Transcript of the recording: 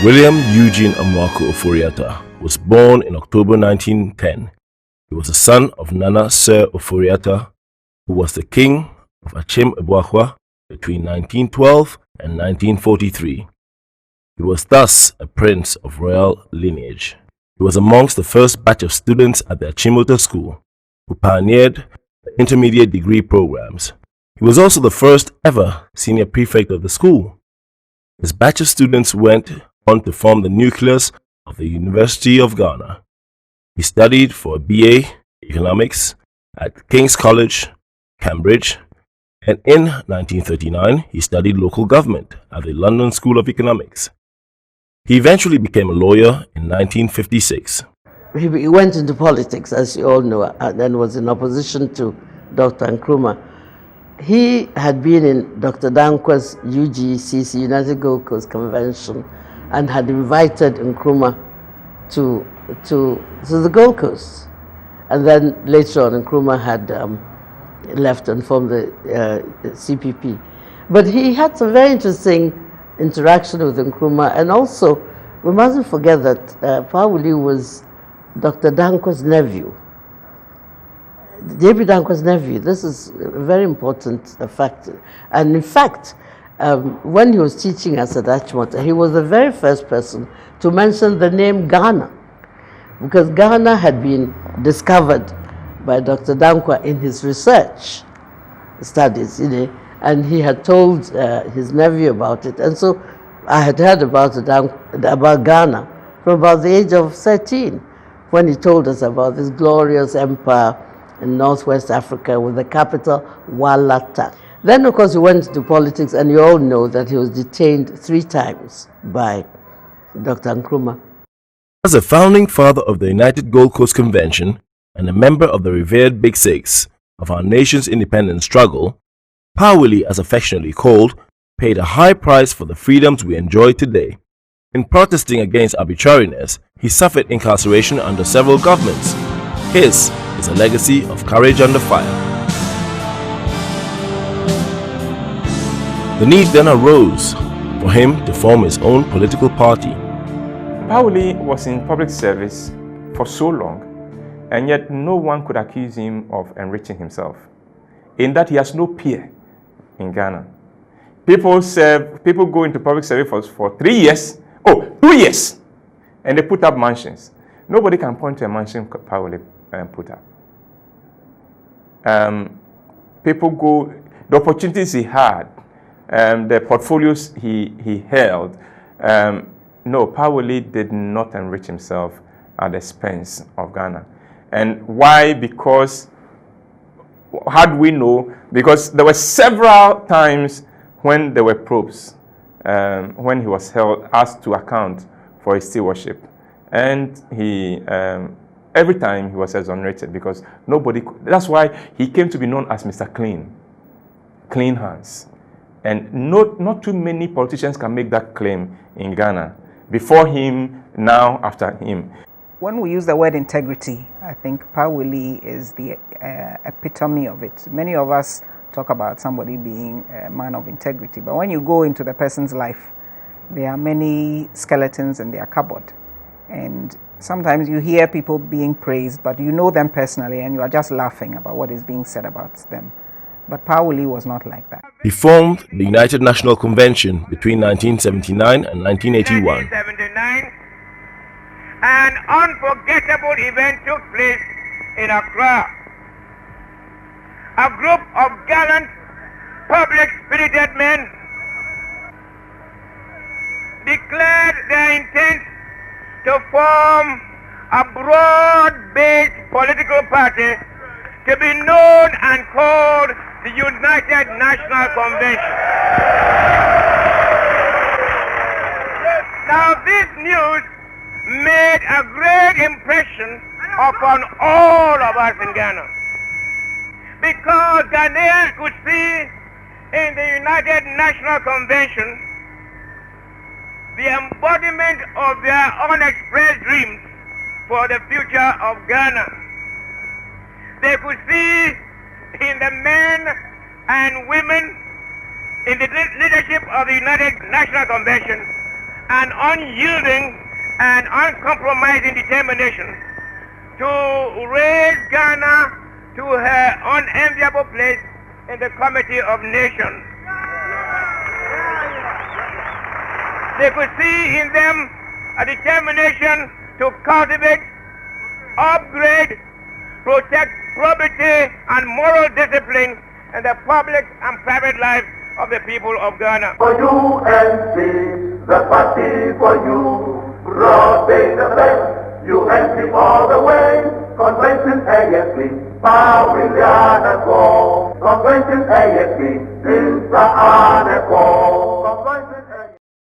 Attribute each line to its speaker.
Speaker 1: William Eugene Amwako Ofori Atta was born in October 1910. He was the son of Nana Sir Ofori Atta, who was the king of Achim Ebuakwa between 1912 and 1943. He was thus a prince of royal lineage. He was amongst the first batch of students at the Achimota School, who pioneered the intermediate degree programs. He was also the first ever senior prefect of the school. His batch of students went on to form the nucleus of the University of Ghana. He studied for a BA Economics at King's College, Cambridge, and in 1939 he studied local government at the London School of Economics. He eventually became a lawyer in 1956.
Speaker 2: He went into politics, as you all know, and then was in opposition to Dr. Nkrumah. He had been in Dr. Dankwa's UGCC, United Gold Coast Convention, and had invited Nkrumah to the Gold Coast. And then later on, Nkrumah had left and formed the CPP. But he had some very interesting interaction with Nkrumah, and also, we mustn't forget that Pawuli was Dr. Dankwa's nephew. David Dankwa's nephew. This is a very important fact. And in fact, when he was teaching us at Achimota, he was the very first person to mention the name Ghana, because Ghana had been discovered by Dr. Dankwa in his research studies, and he had told his nephew about it. And so I had heard about Ghana from about the age of 13, when he told us about this glorious empire in Northwest Africa with the capital Walata. Then, of course, he went into politics, and you all know that he was detained 3 times by Dr. Nkrumah.
Speaker 1: As a founding father of the United Gold Coast Convention and a member of the revered Big Six of our nation's independence struggle, Pawuli, as affectionately called, paid a high price for the freedoms we enjoy today. In protesting against arbitrariness, he suffered incarceration under several governments. His is a legacy of courage under fire. The need then arose for him to form his own political party.
Speaker 3: Pawuli was in public service for so long, and yet no one could accuse him of enriching himself, in that he has no peer in Ghana. People go into public service for 3 years, 2 years, and they put up mansions. Nobody can point to a mansion Pawuli put up. The opportunities he had, the portfolios he held, no, Pawuli did not enrich himself at the expense of Ghana. And why? Because, how do we know? Because there were several times when there were probes, when he was asked to account for his stewardship. And he, every time he was exonerated, because that's why he came to be known as Mr. Clean hands. And not too many politicians can make that claim in Ghana. Before him, now, after him.
Speaker 4: When we use the word integrity, I think Pawuli is the epitome of it. Many of us talk about somebody being a man of integrity, but when you go into the person's life, there are many skeletons in their cupboard. And sometimes you hear people being praised, but you know them personally and you are just laughing about what is being said about them. But Pawuli was not like that.
Speaker 1: He formed the United National Convention between 1979 and 1981.
Speaker 5: 1979, an unforgettable event took place in Accra. A group of gallant, public-spirited men declared their intent to form a broad-based political party to be known and called the United National Convention. Now, this news made a great impression upon all of us in Ghana, because Ghanaians could see in the United National Convention the embodiment of their unexpressed dreams for the future of Ghana. They could see in the men and women in the leadership of the United National Convention an unyielding and uncompromising determination to raise Ghana to her unenviable place in the Committee of Nations. They could see in them a determination to cultivate, upgrade, protect probity and moral discipline in the public and private life of the people of Ghana.
Speaker 6: For UNC, the party for you, broad day the best, UNC all the way, convention AFP, power in the Convention AFP, since the